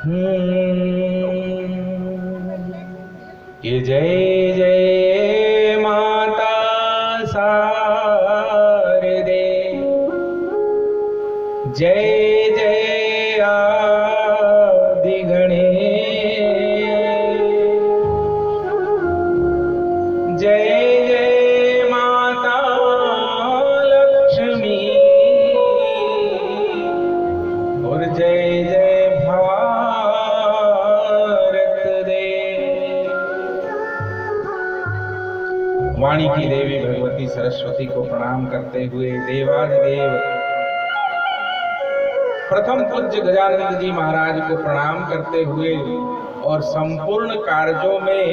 ये जय जय माता शारदे, जय जय आदि गणेश, जय जय माता लक्ष्मी और जय जय भारत देव। वाणी की देवी भगवती सरस्वती को प्रणाम करते हुए देवाधिदेव प्रथम पूज्य गजानंद जी महाराज को प्रणाम करते हुए और संपूर्ण कार्यों में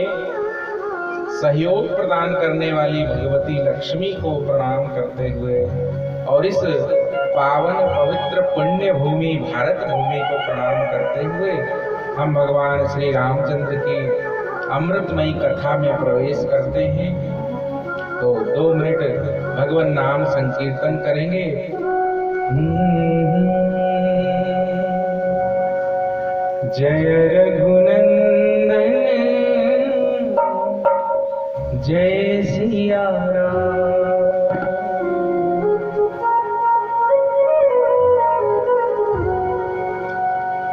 सहयोग प्रदान करने वाली भगवती लक्ष्मी को प्रणाम करते हुए और इस पावन पवित्र पुण्य भूमि भारत भूमि को प्रणाम करते हुए हम भगवान श्री रामचंद्र की अमृतमयी कथा में प्रवेश करते हैं। तो 2 मिनट भगवान नाम संकीर्तन करेंगे। जय रघुनंदन जय सिया राम,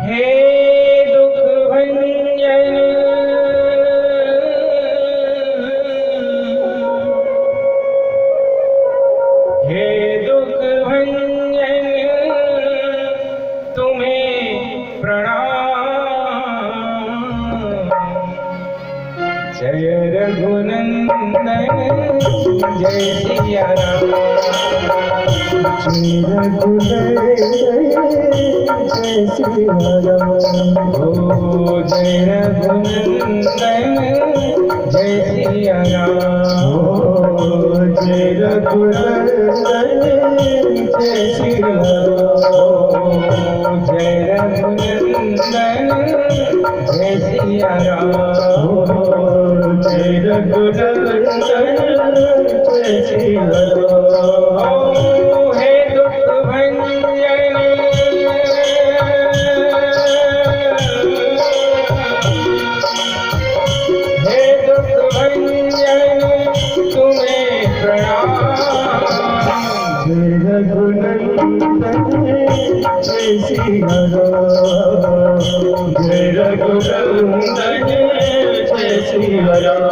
हे दुख भंजन हे दुख भंजन तुम्हें प्रणाम। जय रघुनंदन जय सिया राम, जय रघुनंदन जय सिया राम, ओ जय रघुनंदन जय सिया राम, जय रघुनंदन जय सिया राम, जय रघुनंदन जय सिया राम, जय रघुनंदन जय सिया राम। हे दुख भंजन हे दुख भंजन तुम्हें प्रणाम। जय रघुनंदन जय सिया राम, जय रघुनंदन जय सिया राम।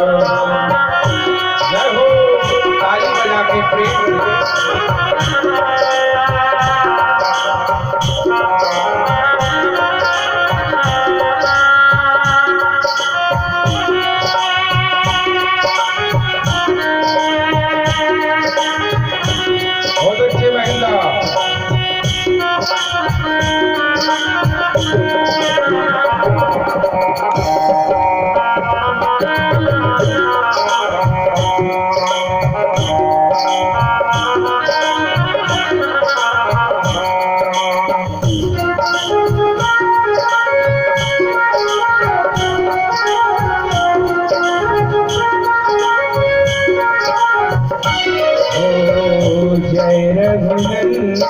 जय हो, ताली बजा के प्रेम से। बहुत अच्छे महिंदा। जय रघुनंदन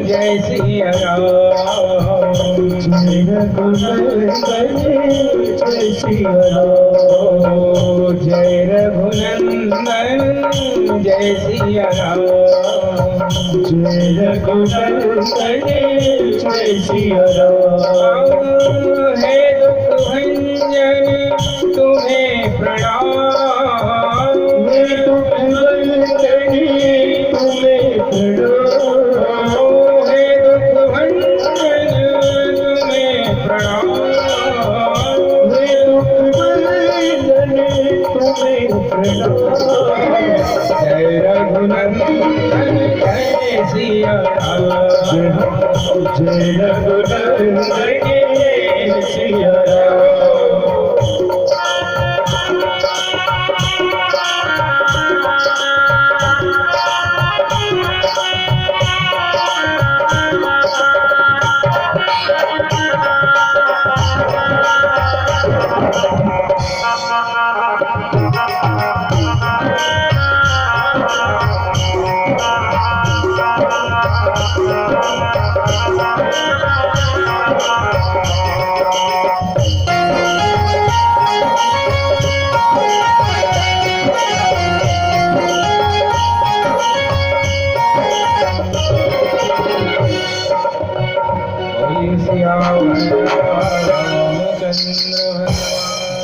जय सिया राम, जय रघुनंदन जय सिया राम, जय रघुनंदन जय सिया राम, जय रघुनंदन जय सिया राम। हे दुख भंजन तुम्हें प्रणाम। हे दुख भंजन तुम्हें प्रणाम, हे दुख भंजन तुम्हें प्रणाम। हे दुख भंजन तुम्हें प्रणाम। जय रघुनंदन जय सिया राम, जय रघुनंदन जय सिया राम।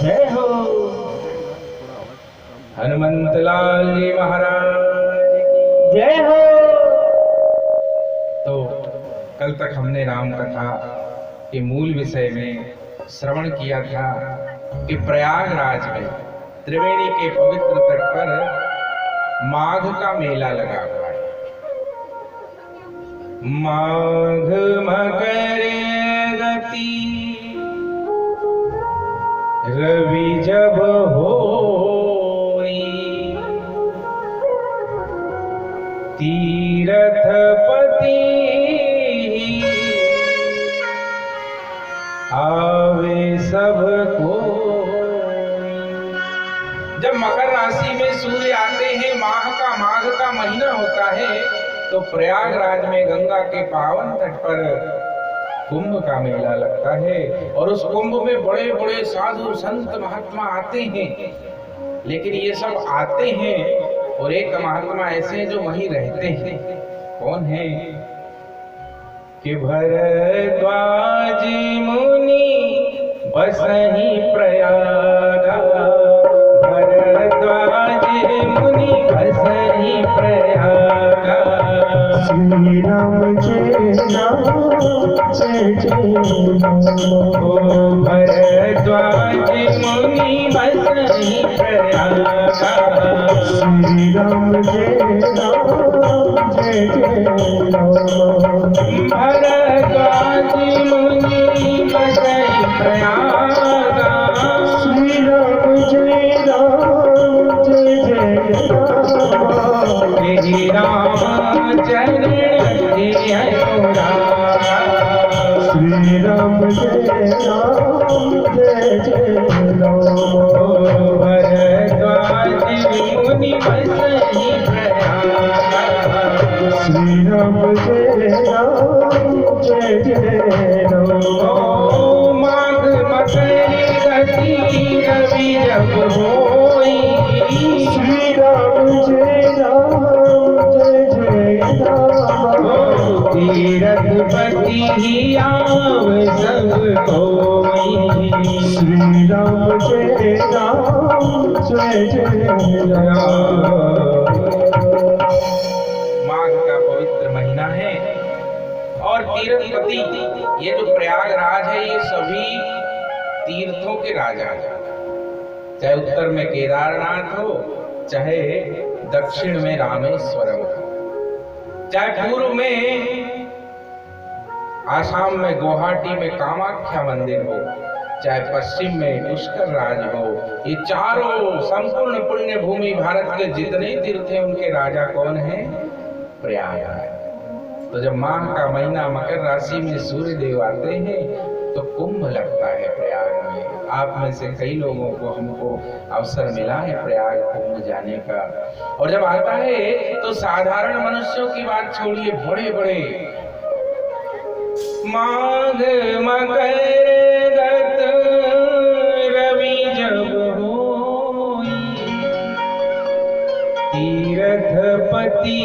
जय हो हनुमंत लाल जी महाराज की जय हो। तो कल तक हमने राम कथा के मूल विषय में श्रवण किया था कि प्रयागराज में त्रिवेणी के पवित्र तट पर माघ का मेला लगा हुआ है। माघ मकर गति रवि जब होई, तीर्थपति आवे सबको। जब मकर राशि में सूर्य आते हैं, माघ का महीना होता है, तो प्रयागराज में गंगा के पावन तट पर कुंभ का मेला लगता है। और उस कुंभ में बड़े बड़े साधु संत महात्मा आते हैं। लेकिन ये सब आते हैं और एक महात्मा ऐसे हैं जो वहीं रहते हैं। कौन है? कि भरद्वाज मुनि बसहि प्रयागा, भरद्वाज मुनि बसहि प्रयागा। श्री राम जय राम जय जय राम। ओ भरद्वाज मुनि बसहि प्रयागा। श्री राम जय राम जय जय राम। भरद्वाज मुनि बसहि प्रयागा। श्री राम जय राम जय जय राम। तेरी राम चरण के अनुरागा। श्री राम जय राम जय जय राम। भरद्वाज मुनि बसहि प्रयागा। श्री राम जय राम जय जय राम। माघ मकर गति रवि जब होई, श्री राम जय राम जय जय राम। तीर्थपति आवे सब कोई। श्री राम जय राम जय जय राम। माघ का पवित्र महीना है और तीर्थपति, ये जो प्रयागराज है, ये सभी तीर्थों के राजा हैं। चाहे उत्तर में केदारनाथ हो, चाहे दक्षिण में रामेश्वरम हो, चाहे पूर्व में आसाम में गुवाहाटी में कामाख्या मंदिर हो, चाहे पश्चिम में पुष्कर राज हो। ये चारों संपूर्ण पुण्य भूमि भारत के जितने तीर्थ हैं, उनके राजा कौन हैं? प्रयागराज। तो जब माघ का महीना मकर राशि में सूर्य देव आते हैं, तो कुंभ लगता है प्रयाग में। आप में से कई लोगों को, हमको अवसर मिला है प्रयाग कुंभ जाने का। और जब आता है तो साधारण मनुष्यों की बात छोड़िए, बड़े बड़े माघ मकर गत रवि जब होई, तीर्थपति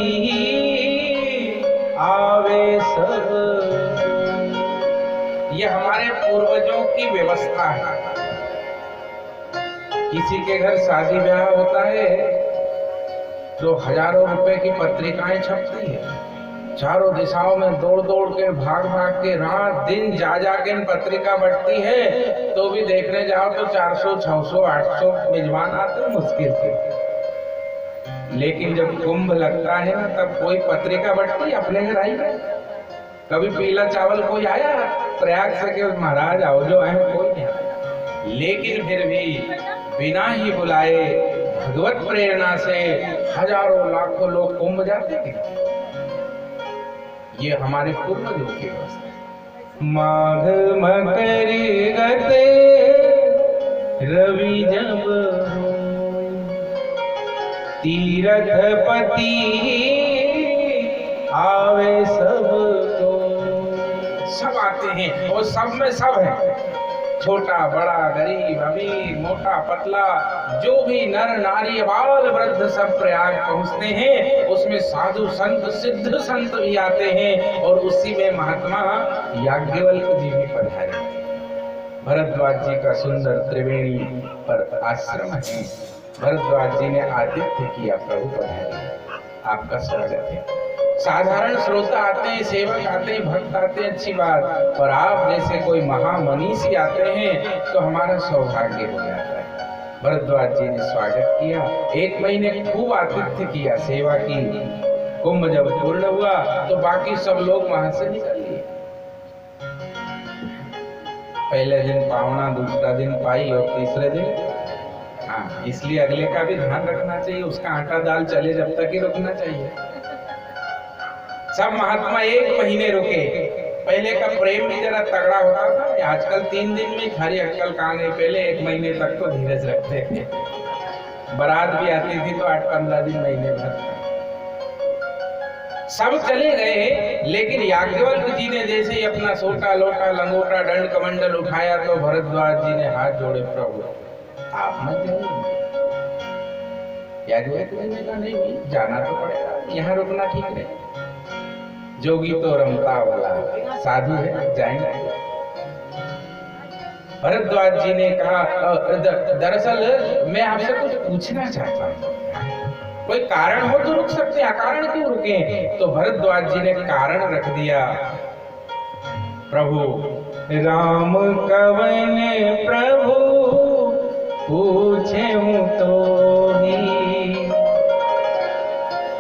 आवे सब। ये हमारे पूर्वजों की व्यवस्था है। किसी के घर शादी ब्याह होता है तो हजारों रुपए की पत्रिकाएं छपती है। चारों दिशाओं में दौड़ दौड़ के, भाग भाग के, रात दिन जा जा के पत्रिका बढ़ती है। तो भी देखने जाओ तो 400, 600, 800 मेजबान आते हैं मुश्किल से। लेकिन जब कुंभ लगता है ना, तब कोई पत्रिका बढ़ती अपने घर आई है। कभी पीला चावल कोई आया प्रयाग से कि महाराज आओ जो है, कोई नहीं आया। लेकिन फिर भी बिना ही बुलाए भगवत प्रेरणा से हजारों लाखों लोग कुंभ जाते हैं। ये हमारे पूर्वजों की व्यवस्था है। माघ मकर गते रवि जब होई, तीर्थपति आवे सब तो। सब आते हैं और सब में सब है। छोटा बड़ा गरीब अमीर मोटा पतला जो भी नर नारी बाल वृद्ध सब प्रयाग पहुंचते हैं, उसमें साधु संत सिद्ध संत भी आते हैं और उसी में महात्मा याज्ञवल्क्य जी भी पधारे। भरद्वाज जी का सुंदर त्रिवेणी पर आश्रम है। भरद्वाज जी ने आतिथ्य किया, प्रभु पधारे, आपका स्वागत है। साधारण श्रोता आते हैं, सेवक आते हैं, भक्त आते हैं, अच्छी बात, पर आप जैसे कोई महामनीषी आते हैं तो हमारा सौभाग्य हो जाता है। भरद्वाज जी ने स्वागत किया, 1 महीने खूब आतिथ्य किया, सेवा की। कुंभ जब पूर्ण हुआ तो बाकी सब लोग वहां से निकल लिए। पहले दिन पावना, दूसरा दिन पाई और तीसरे दिन हाँ, इसलिए अगले का भी ध्यान रखना चाहिए, उसका आटा दाल चले जब तक ही रुकना चाहिए। सब महात्मा 1 महीने रुके। पहले का प्रेम भी जरा तगड़ा होता था, आजकल 3 दिन में खाली अक्कल कहाँ गई, पहले 1 महीने तक तो धीरज रखते थे। बारात भी आती थी तो 8-15 दिन, महीने भर सब चले गए। लेकिन याज्ञवल्क्य जी ने जैसे ही अपना सोटा लोटा लंगोटा दंड कमंडल उठाया तो भरद्वाज जी ने हाथ जोड़े, प्रभु आप मत जाइए। याज्ञवल्क्य जी ने कहा नहीं, जाना तो पड़ेगा, यहाँ रुकना ठीक नहीं। जोगी तो रमता वाला साधु है, जाएंगे। भरद्वाज जी ने कहा दरअसल मैं आपसे कुछ पूछना चाहता हूँ, कोई कारण हो तो रुक सकते हैं, अकारण क्यों रुके? तो भरद्वाज जी ने कारण रख दिया, प्रभु राम कवन प्रभु पूछे तो ही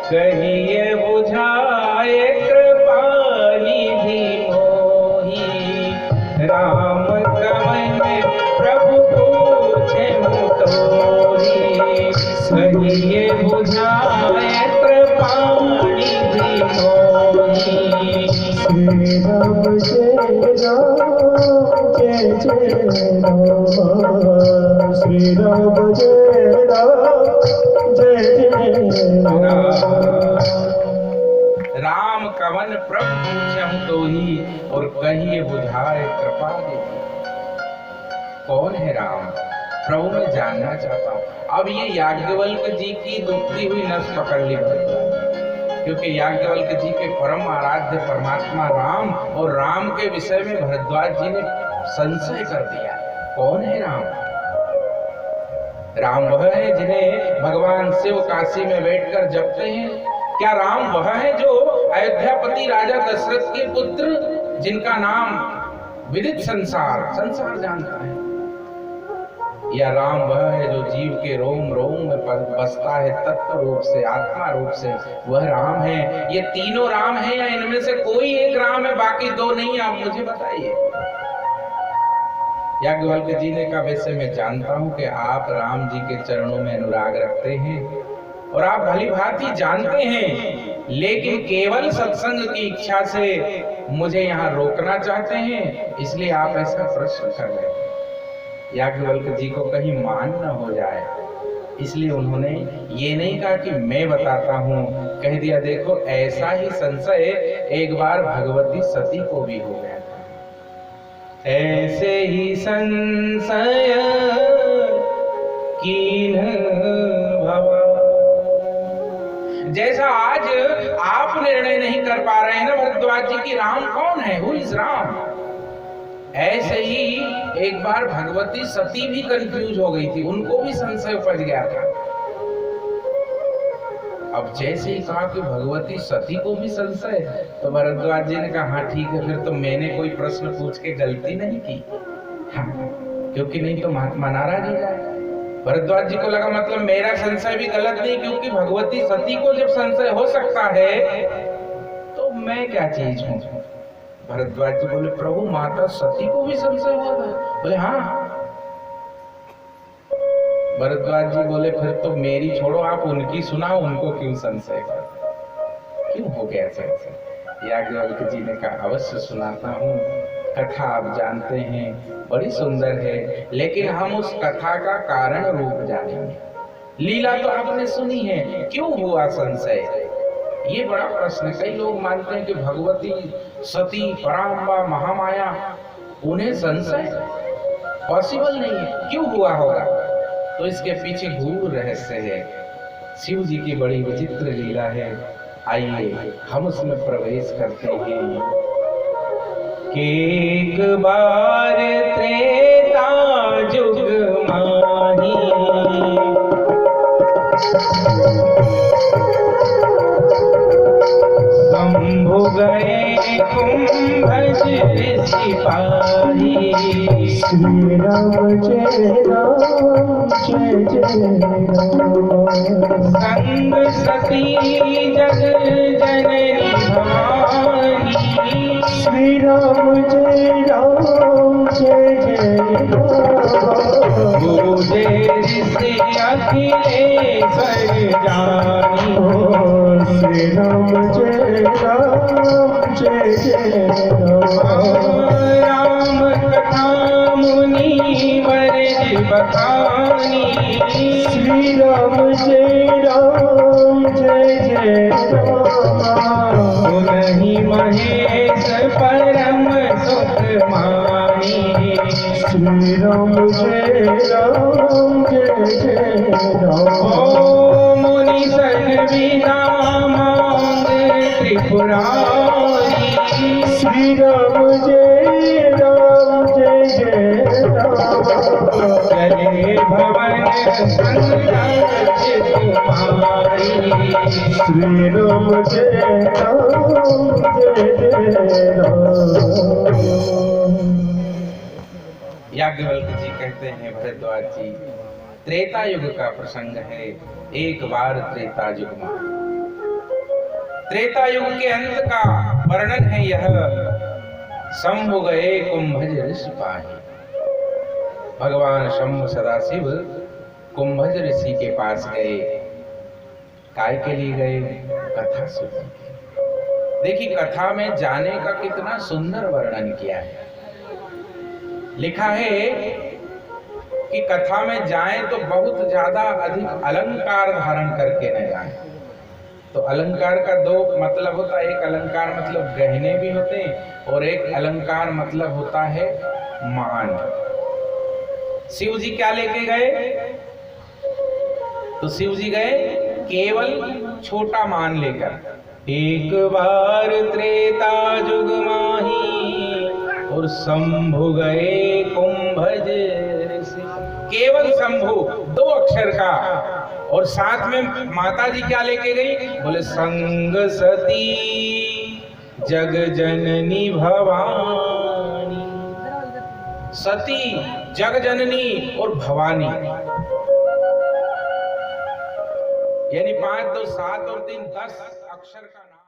कहिए बुझाए कृपानिधि मोहि। राम कवन प्रभु पूछे तो ही कहिए बुझाए कृपानिधि मोहि। श्री राम जय राम जय जय राम, श्री राम जय राम जय जय राम। राम कवन प्रभु पूछे तो ही और कहिए बुझाए कृपा दे। कौन है राम? प्रभु मैं जानना चाहता हूँ। अब ये याज्ञवल्क्य जी की दुखती हुई नस पकड़ ली भरद्वाज, क्योंकि याज्ञवल्क्य जी के परम आराध्य परमात्मा राम और राम के विषय में भरद्वाज जी ने संशय कर दिया। कौन है राम? राम वह है जिन्हें भगवान शिव काशी में बैठकर जपते हैं? क्या राम वह है जो अयोध्यापति राजा दशरथ के पुत्र, जिनका नाम विदित संसार जानता है? या राम वह है जो जीव के रोम रोम में बसता है, तत्व रूप से, आत्मा रूप से? वह राम है? ये तीनों राम है या इनमें से कोई एक राम है, बाकी 2 नहीं? आप मुझे बताइए। याज्ञवल्क्य जी ने कहा वैसे मैं जानता हूं कि आप राम जी के चरणों में अनुराग रखते हैं और आप भली भांति जानते हैं, लेकिन केवल सत्संग की इच्छा से मुझे यहाँ रोकना चाहते हैं, इसलिए आप ऐसा प्रश्न कर रहे हैं। याज्ञवल्क्य जी को कहीं मान न हो जाए, इसलिए उन्होंने ये नहीं कहा कि मैं बताता हूँ, कह दिया देखो ऐसा ही संशय एक बार भगवती सती को भी हो गया था। ऐसे ही संशय कीन भवा। जैसा आज आप निर्णय नहीं कर पा रहे हैं ना भरद्वाज जी की राम कौन है, हु इज राम, ऐसे ही एक बार भगवती सती भी कंफ्यूज हो गई थी, उनको भी संशय उपज गया था। अब जैसे ही कहा कि भगवती सती को भी संशय, तो भरद्वाज जी ने कहा हाँ ठीक है, फिर तो मैंने कोई प्रश्न पूछ के गलती नहीं की। हाँ, क्योंकि नहीं तो महात्मा नाराज हो जाए। भरद्वाज जी को लगा मतलब मेरा संशय भी गलत नहीं, क्योंकि भगवती सती को जब संशय हो सकता है तो मैं क्या चीज हूँ। भरद्वाज जी बोले प्रभु माता सती को भी संशय हुआ था? बोले हाँ। भरद्वाज जी बोले फिर तो मेरी छोड़ो, आप उनकी सुनाओ, उनको क्यों संशय कर, क्यों हो गया संशय? याज्ञवल्क्य जी ने कहा अवश्य सुनाता हूँ। कथा आप जानते हैं बड़ी सुंदर है, लेकिन हम उस कथा का कारण रूप जानेंगे। लीला तो आपने सुनी है, क्यों हुआ संशय, ये बड़ा प्रश्न है। कई लोग मानते हैं कि भगवती सती पराम्बा महामाया, उन्हें संशय, पॉसिबल नहीं है। क्यों हुआ होगा? तो इसके पीछे गूढ़ रहस्य है। शिव जी की बड़ी विचित्र लीला है। आइए हम उसमें प्रवेश करते हैं। कि एक बार त्रेता जुग माही, शंभु गए कुंभज सिपाही। श्री राम जय राम जय जय राम। संग सती जग जननी भवानी। श्री राम जय राम जय जय राम। बूझे ऋषि अखिलेश्वर जानी। श्री राम जय राम जय जय राम। राम कथा मुनि वर बखानी। श्री राम जय राम जय जय राम। सुनहि महेश परम सुख मानी। श्री राम जय राम जय जय राम। ओ मुनि सन बिना मांग त्रिपुरारी। श्री राम जय राम जय जय राम। चले भवन संरक्ष तुम्हारी। श्री राम जय राम जय जय राम। याज्ञवल्क्य जी कहते हैं, भरद्वाज जी, त्रेता युग का प्रसंग है। एक बार त्रेता युग में, त्रेता युग के अंत का वर्णन है यह। शंभु गए कुंभज ऋषि पाही। भगवान शंभु सदाशिव कुंभज ऋषि के पास गए। काय के लिए गए? कथा सुनने के। देखिए कथा में जाने का कितना सुंदर वर्णन किया है। लिखा है कि कथा में जाएं तो बहुत ज्यादा अधिक अलंकार धारण करके न जाएं। तो अलंकार का दो मतलब होता है। एक अलंकार मतलब गहने भी होते हैं और एक अलंकार मतलब होता है मान। शिव जी क्या लेके गए? तो शिव जी गए केवल छोटा मान लेकर। एक बार त्रेता जुग माही और शंभु गए कुंभज ऋषि। केवल शंभु, दो अक्षर का। और साथ में माता जी क्या लेके गई? बोले संग सती जग जननी भवानी। सती, जग जननी और भवानी, यानी 5, 2, 7 और 3 10 अक्षर का नाम।